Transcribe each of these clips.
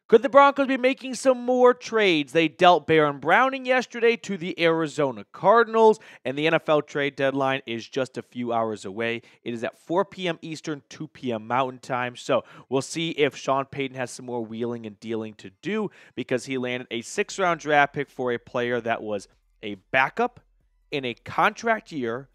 Could the Broncos be making some more trades? They dealt Baron Browning yesterday to the Arizona Cardinals, and the NFL trade deadline is just a few hours away. It is at 4 p.m. Eastern, 2 p.m. Mountain Time. So we'll see if Sean Payton has some more wheeling and dealing to do, because he landed a 6th-round draft pick for a player that was a backup in a contract year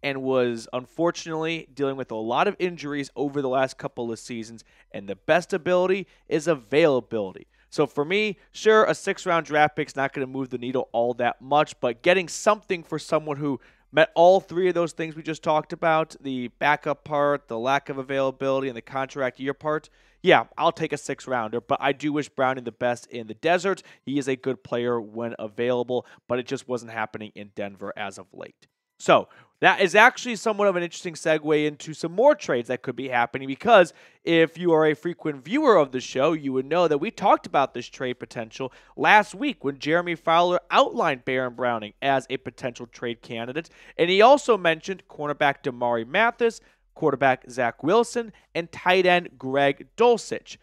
and was unfortunately dealing with a lot of injuries over the last couple of seasons, and the best ability is availability. So for me, sure, a 6th-round draft pick's not going to move the needle all that much, but getting something for someone who met all 3 of those things we just talked about, the backup part, the lack of availability, and the contract year part, yeah, I'll take a 6th-rounder, but I do wish Browning the best in the desert. He is a good player when available, but it just wasn't happening in Denver as of late. So that is actually somewhat of an interesting segue into some more trades that could be happening, because if you are a frequent viewer of the show, you would know that we talked about this trade potential last week when Jeremy Fowler outlined Baron Browning as a potential trade candidate. And he also mentioned cornerback Damari Mathis, quarterback Zach Wilson, and tight end Greg Dulcich.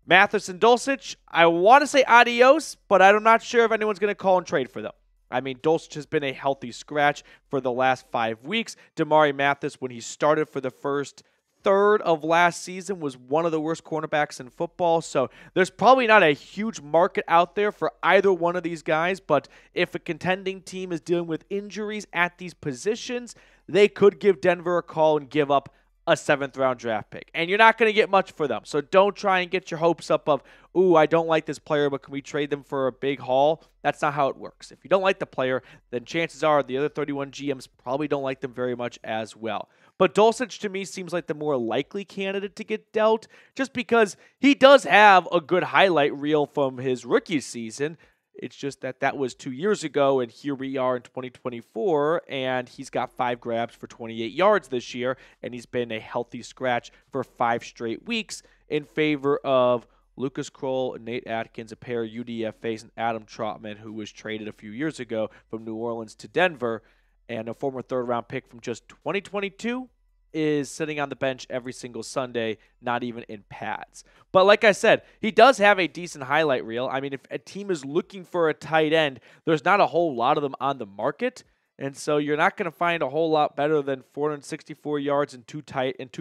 Mathis and Dulcich, I want to say adios, but I'm not sure if anyone's going to call and trade for them. I mean, Dulcich has been a healthy scratch for the last 5 weeks. Damari Mathis, when he started for the first third of last season, was one of the worst cornerbacks in football. So there's probably not a huge market out there for either one of these guys. But if a contending team is dealing with injuries at these positions, they could give Denver a call and give up a 7th-round draft pick. And you're not going to get much for them. So don't try and get your hopes up of, ooh, I don't like this player, but can we trade them for a big haul? That's not how it works. If you don't like the player, then chances are the other 31 GMs probably don't like them very much as well. But Dulcich, to me, seems like the more likely candidate to get dealt, just because he does have a good highlight reel from his rookie season. It's just that was 2 years ago, and here we are in 2024, and he's got 5 grabs for 28 yards this year, and he's been a healthy scratch for 5 straight weeks in favor of Lucas Kroll, Nate Atkins, a pair of UDFAs, and Adam Trotman, who was traded a few years ago from New Orleans to Denver, and a former 3rd-round pick from just 2022 is sitting on the bench every single Sunday, not even in pads. But like I said, he does have a decent highlight reel. I mean, if a team is looking for a tight end, there's not a whole lot of them on the market, and so you're not going to find a whole lot better than 464 yards and 2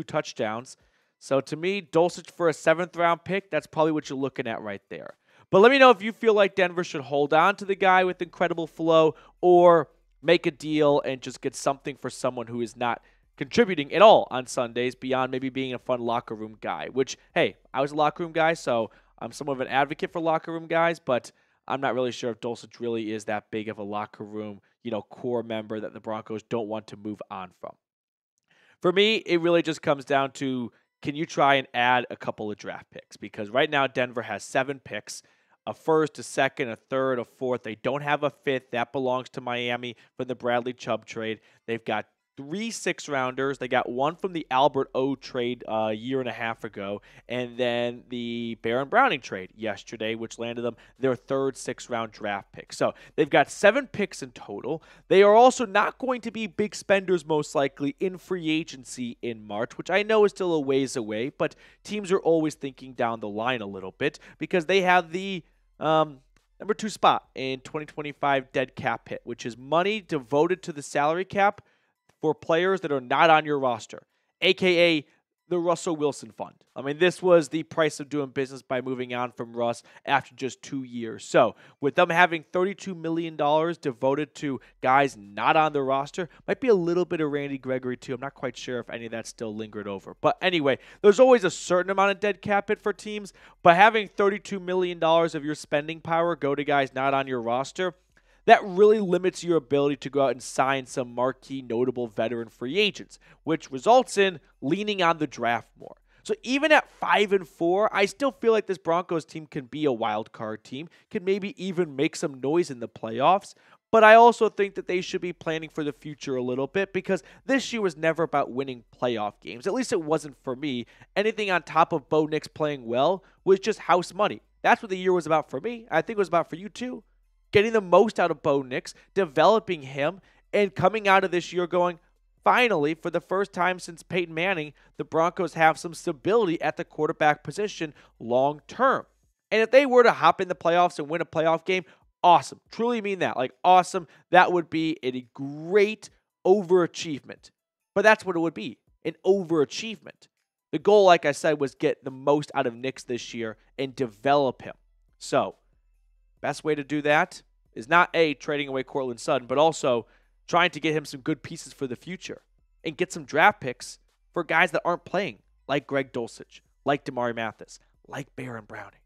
touchdowns. So to me, Dulcich for a 7th-round pick, that's probably what you're looking at right there. But let me know if you feel like Denver should hold on to the guy with incredible flow, or make a deal and just get something for someone who is not contributing at all on Sundays beyond maybe being a fun locker room guy, which, hey, I was a locker room guy, so I'm somewhat of an advocate for locker room guys, but I'm not really sure if Dulcich really is that big of a locker room, core member that the Broncos don't want to move on from. For me, it really just comes down to, can you try and add a couple of draft picks? Because right now Denver has 7 picks, a 1st, a 2nd, a 3rd, a 4th. They don't have a 5th. That belongs to Miami from the Bradley Chubb trade. They've got 3 6-rounders. They got 1 from the Albert O trade a year and a half ago, and then the Baron Browning trade yesterday, which landed them their 3rd 6th-round draft pick. So they've got 7 picks in total. They are also not going to be big spenders, most likely, in free agency in March, which I know is still a ways away, but teams are always thinking down the line a little bit, because they have the number 2 spot in 2025 dead cap hit, which is money devoted to the salary cap for players that are not on your roster, a.k.a. the Russell Wilson Fund. I mean, this was the price of doing business by moving on from Russ after just 2 years. So with them having $32 million devoted to guys not on the roster, might be a little bit of Randy Gregory too. I'm not quite sure if any of that still lingered over. But anyway, there's always a certain amount of dead cap hit for teams, but having $32 million of your spending power go to guys not on your roster, that really limits your ability to go out and sign some marquee, notable veteran free agents, which results in leaning on the draft more. So even at 5-4, I still feel like this Broncos team can be a wild card team, can maybe even make some noise in the playoffs. But I also think that they should be planning for the future a little bit, because this year was never about winning playoff games. At least it wasn't for me. Anything on top of Bo Nix playing well was just house money. That's what the year was about for me. I think it was about for you too. Getting the most out of Bo Nix, developing him, and coming out of this year going, finally, for the first time since Peyton Manning, the Broncos have some stability at the quarterback position long term. And if they were to hop in the playoffs and win a playoff game, awesome. Truly mean that. Like, awesome. That would be a great overachievement. But that's what it would be, an overachievement. The goal, like I said, was get the most out of Nix this year and develop him. So, best way to do that is not A, trading away Courtland Sutton, but also trying to get him some good pieces for the future and get some draft picks for guys that aren't playing, like Greg Dulcich, like Damari Mathis, like Baron Browning.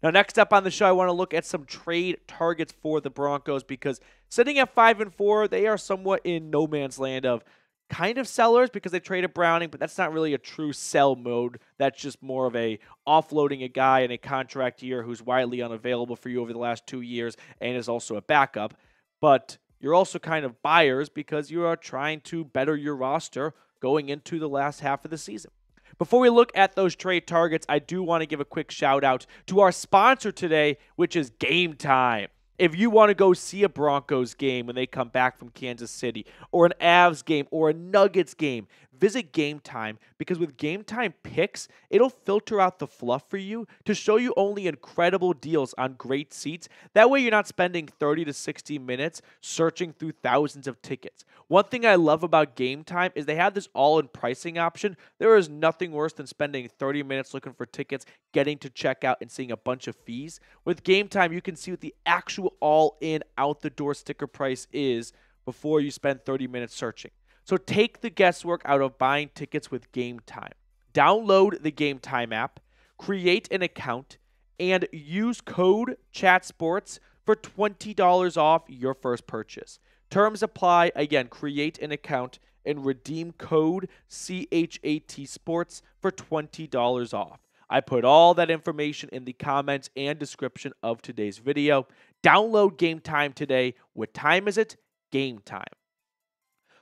Now, next up on the show, I want to look at some trade targets for the Broncos because sitting at 5-4, they are somewhat in no man's land of kind of sellers because they traded Browning, but that's not really a true sell mode. That's just more of a offloading a guy in a contract year who's widely unavailable for you over the last 2 years and is also a backup. But you're also kind of buyers because you are trying to better your roster going into the last half of the season. Before we look at those trade targets, I do want to give a quick shout out to our sponsor today, which is Game Time. If you want to go see a Broncos game when they come back from Kansas City, or an Avs game, or a Nuggets game, visit Game Time, because with Game Time picks, it'll filter out the fluff for you to show you only incredible deals on great seats. That way you're not spending 30 to 60 minutes searching through thousands of tickets. One thing I love about Game Time is they have this all-in pricing option. There is nothing worse than spending 30 minutes looking for tickets, getting to checkout, and seeing a bunch of fees. With Game Time, you can see what the actual all-in, out-the-door sticker price is before you spend 30 minutes searching. So take the guesswork out of buying tickets with Game Time. Download the Game Time app, create an account, and use code CHATSPORTS for $20 off your first purchase. Terms apply. Again, create an account and redeem code CHATSPORTS for $20 off. I put all that information in the comments and description of today's video. Download Game Time today. What time is it? Game Time.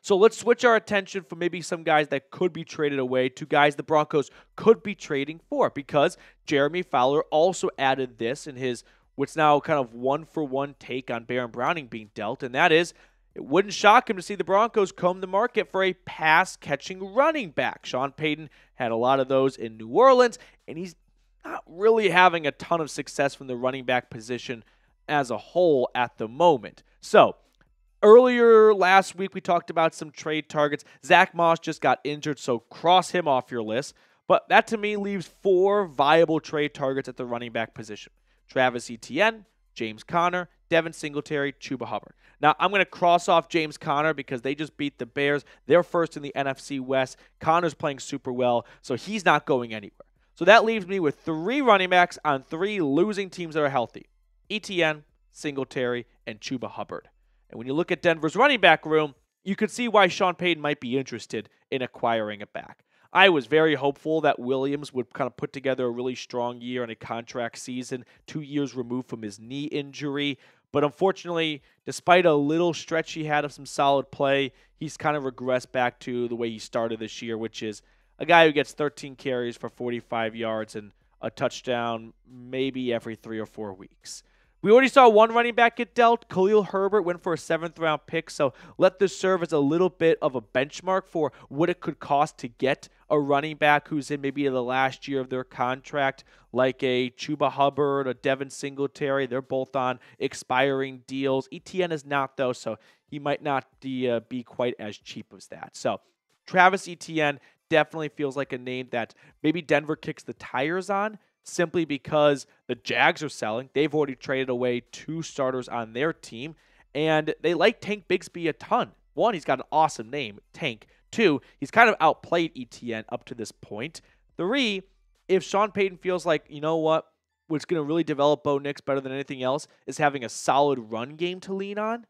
So let's switch our attention from maybe some guys that could be traded away to guys the Broncos could be trading for, because Jeremy Fowler also added this in his what's now kind of one-for-one take on Baron Browning being dealt, and that is, it wouldn't shock him to see the Broncos comb the market for a pass-catching running back. Sean Payton had a lot of those in New Orleans, and he's not really having a ton of success from the running back position as a whole at the moment. So, earlier last week, we talked about some trade targets. Zach Moss just got injured, so cross him off your list. But that, to me, leaves 4 viable trade targets at the running back position. Travis Etienne, James Conner, Devin Singletary, Chuba Hubbard. Now, I'm going to cross off James Conner because they just beat the Bears. They're first in the NFC West. Conner's playing super well, so he's not going anywhere. So that leaves me with 3 running backs on 3 losing teams that are healthy. Etienne, Singletary, and Chuba Hubbard. And when you look at Denver's running back room, you could see why Sean Payton might be interested in acquiring a back. I was very hopeful that Williams would kind of put together a really strong year in a contract season, 2 years removed from his knee injury. But unfortunately, despite a little stretch he had of some solid play, he's kind of regressed back to the way he started this year, which is a guy who gets 13 carries for 45 yards and a touchdown maybe every 3 or 4 weeks. We already saw one running back get dealt. Khalil Herbert went for a 7th-round pick, so let this serve as a little bit of a benchmark for what it could cost to get a running back who's in maybe the last year of their contract, like a Chuba Hubbard, a Devin Singletary. They're both on expiring deals. Etienne is not, though, so he might not be quite as cheap as that. So Travis Etienne definitely feels like a name that maybe Denver kicks the tires on, simply because the Jags are selling. They've already traded away 2 starters on their team, and they like Tank Bigsby a ton. 1, he's got an awesome name, Tank. 2, he's kind of outplayed Etienne up to this point. 3, if Sean Payton feels like, you know what's going to really develop Bo Nix better than anything else is having a solid run game to lean on.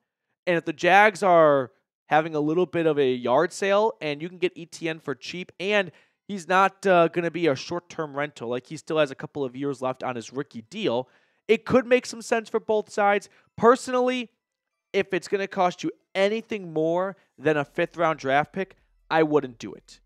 And if the Jags are having a little bit of a yard sale and you can get Etienne for cheap, and he's not going to be a short-term rental. Like, he still has a couple of years left on his rookie deal. It could make some sense for both sides. Personally, if it's going to cost you anything more than a 5th-round draft pick, I wouldn't do it.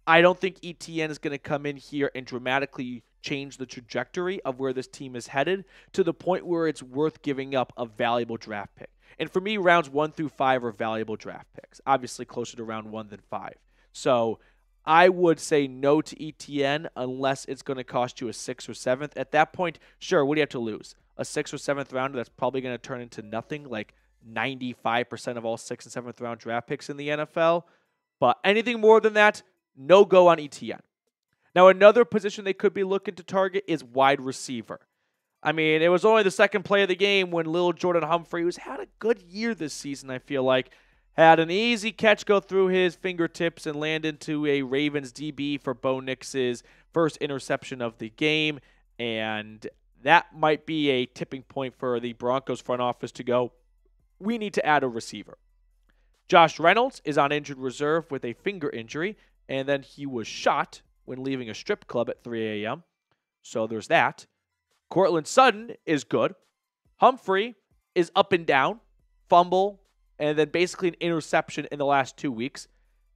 I don't think Etienne is going to come in here and dramatically change the trajectory of where this team is headed to the point where it's worth giving up a valuable draft pick. And for me, rounds 1 through 5 are valuable draft picks. Obviously, closer to round 1 than 5. So I would say no to Etienne unless it's going to cost you a 6th or 7th. At that point, sure, what do you have to lose? A 6th or 7th rounder that's probably going to turn into nothing, like 95% of all 6th and 7th round draft picks in the NFL. But anything more than that, no go on Etienne. Now, another position they could be looking to target is wide receiver. I mean, it was only the second play of the game when Lil Jordan Humphrey, who's had a good year this season, I feel like, had an easy catch go through his fingertips and land into a Ravens DB for Bo Nix's first interception of the game. And that might be a tipping point for the Broncos front office to go, we need to add a receiver. Josh Reynolds is on injured reserve with a finger injury, and then he was shot when leaving a strip club at 3 a.m. So there's that. Courtland Sutton is good. Humphrey is up and down, fumble, and then basically an interception in the last 2 weeks.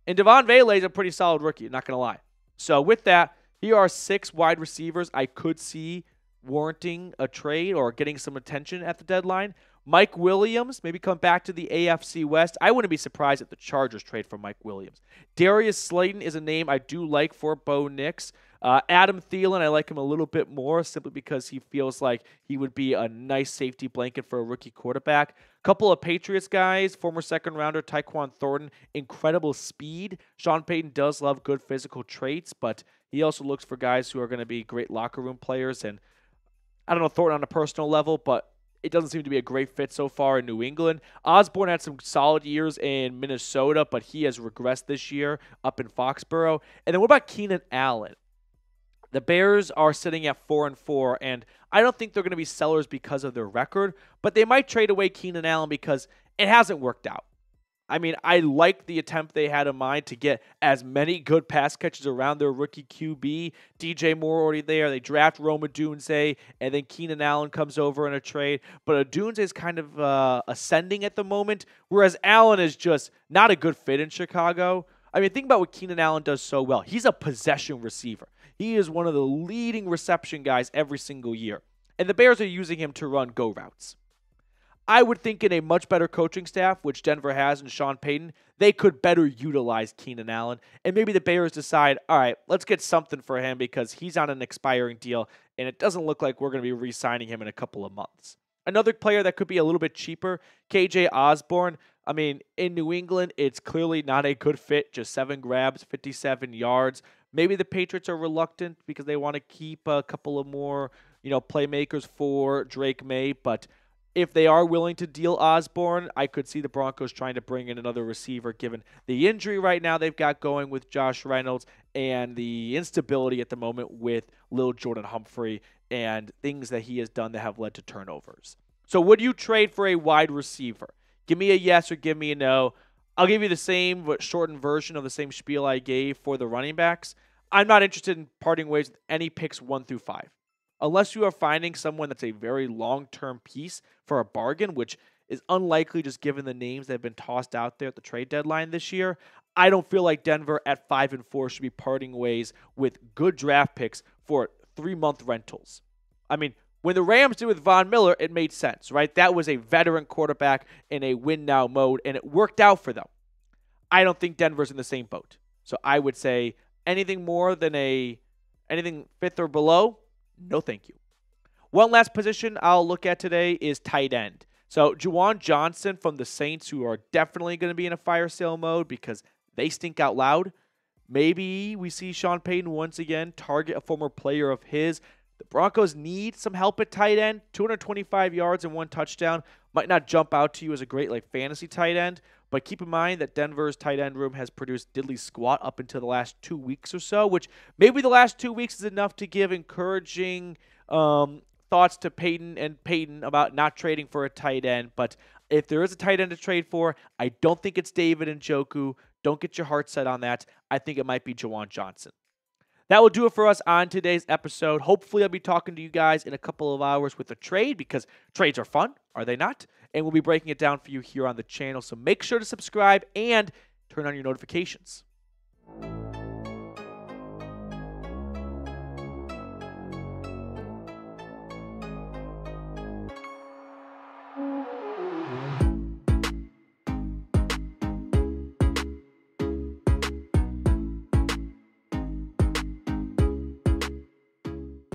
And Devon Vele is a pretty solid rookie, not going to lie. So with that, here are 6 wide receivers I could see warranting a trade or getting some attention at the deadline. Mike Williams, maybe come back to the AFC West. I wouldn't be surprised if the Chargers trade for Mike Williams. Darius Slayton is a name I do like for Bo Nix. Adam Thielen, I like him a little bit more simply because he feels like he would be a nice safety blanket for a rookie quarterback. Couple of Patriots guys, former second-rounder Tyquan Thornton, incredible speed. Sean Payton does love good physical traits, but he also looks for guys who are going to be great locker room players. And I don't know Thornton on a personal level, but it doesn't seem to be a great fit so far in New England. Osborne had some solid years in Minnesota, but he has regressed this year up in Foxborough. And then what about Keenan Allen? The Bears are sitting at 4-4, and I don't think they're going to be sellers because of their record, but they might trade away Keenan Allen because it hasn't worked out. I mean, I like the attempt they had in mind to get as many good pass catches around their rookie QB. DJ Moore already there. They draft Rome Odunze, and then Keenan Allen comes over in a trade. But Odunze is kind of ascending at the moment, whereas Allen is just not a good fit in Chicago. I mean, think about what Keenan Allen does so well. He's a possession receiver. He is one of the leading reception guys every single year. And the Bears are using him to run go routes. I would think in a much better coaching staff, which Denver has in Sean Payton, they could better utilize Keenan Allen. And maybe the Bears decide, all right, let's get something for him because he's on an expiring deal, and it doesn't look like we're going to be re-signing him in a couple of months. Another player that could be a little bit cheaper, KJ Osborne. I mean, in New England, it's clearly not a good fit. Just 7 grabs, 57 yards. Maybe the Patriots are reluctant because they want to keep a couple of more, playmakers for Drake May. But if they are willing to deal Osborne, I could see the Broncos trying to bring in another receiver given the injury right now they've got going with Josh Reynolds and the instability at the moment with Lil Jordan Humphrey and things that he has done that have led to turnovers. So would you trade for a wide receiver? Give me a yes or give me a no. I'll give you the same but shortened version of the same spiel I gave for the running backs. I'm not interested in parting ways with any picks 1 through 5. Unless you are finding someone that's a very long-term piece for a bargain, which is unlikely just given the names that have been tossed out there at the trade deadline this year, I don't feel like Denver at 5-4 should be parting ways with good draft picks for 3-month rentals. I mean, when the Rams did with Von Miller, it made sense, right? That was a veteran quarterback in a win-now mode, and it worked out for them. I don't think Denver's in the same boat. So I would say anything more than anything 5th or below, no thank you. One last position I'll look at today is tight end. So Juwan Johnson from the Saints, who are definitely going to be in a fire sale mode because they stink out loud. Maybe we see Sean Payton once again target a former player of his. The Broncos need some help at tight end. 225 yards and 1 touchdown might not jump out to you as a great fantasy tight end, but keep in mind that Denver's tight end room has produced diddly squat up until the last 2 weeks or so, which maybe the last 2 weeks is enough to give encouraging thoughts to Payton about not trading for a tight end. But if there is a tight end to trade for, I don't think it's David Njoku. Don't get your heart set on that. I think it might be Juwan Johnson. That will do it for us on today's episode. Hopefully, I'll be talking to you guys in a couple of hours with a trade because trades are fun, are they not? And we'll be breaking it down for you here on the channel. So make sure to subscribe and turn on your notifications.